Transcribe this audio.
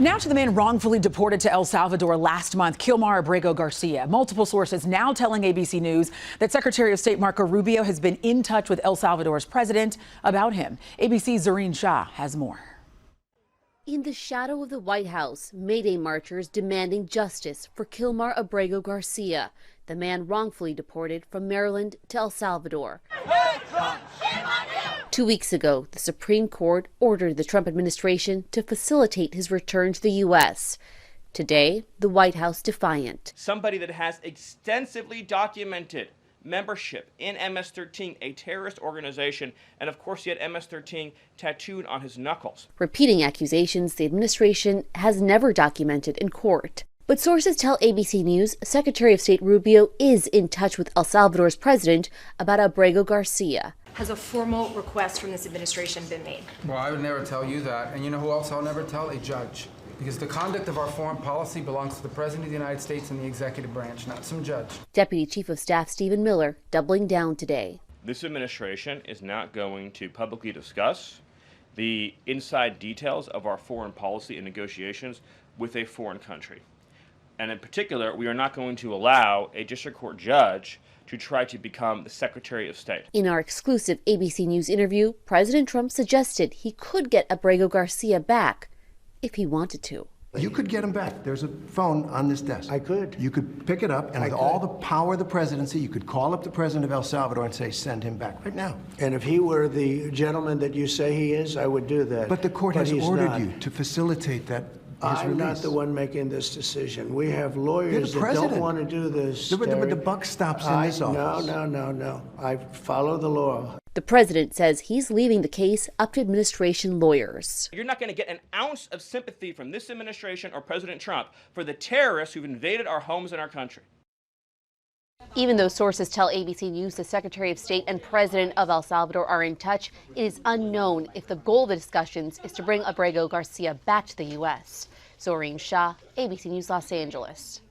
Now to the man wrongfully deported to El Salvador last month, Kilmar Abrego Garcia. Multiple sources now telling ABC News that Secretary of State Marco Rubio has been in touch with El Salvador's president about him. ABC's Zareen Shah has more. In the shadow of the White House, May Day marchers demanding justice for Kilmar Abrego Garcia, the man wrongfully deported from Maryland to El Salvador. 2 weeks ago, the Supreme Court ordered the Trump administration to facilitate his return to the U.S. Today, the White House defiant. Somebody that has extensively documented membership in MS-13, a terrorist organization, and of course he had MS-13 tattooed on his knuckles. Repeating accusations the administration has never documented in court. But sources tell ABC News Secretary of State Rubio is in touch with El Salvador's president about Abrego Garcia. Has a formal request from this administration been made? Well, I would never tell you that. And you know who else I'll never tell? A judge. Because the conduct of our foreign policy belongs to the President of the United States and the executive branch, not some judge. Deputy Chief of Staff Stephen Miller doubling down today. This administration is not going to publicly discuss the inside details of our foreign policy and negotiations with a foreign country. And in particular, we are not going to allow a district court judge to try to become the Secretary of State. In our exclusive ABC News interview, President Trump suggested he could get Abrego Garcia back if he wanted to. You could get him back. There's a phone on this desk. I could. You could pick it up, and with all the power of the presidency, you could call up the president of El Salvador and say, send him back right now. And if he were the gentleman that you say he is, I would do that. But the court has ordered you to facilitate that. I'm not the one making this decision. We have lawyers that don't want to do this. But the buck stops in this office. No. I follow the law. The president says he's leaving the case up to administration lawyers. You're not going to get an ounce of sympathy from this administration or President Trump for the terrorists who've invaded our homes and our country. Even though sources tell ABC News the Secretary of State and President of El Salvador are in touch, it is unknown if the goal of the discussions is to bring Abrego Garcia back to the U.S. Zareen Shah, ABC News, Los Angeles.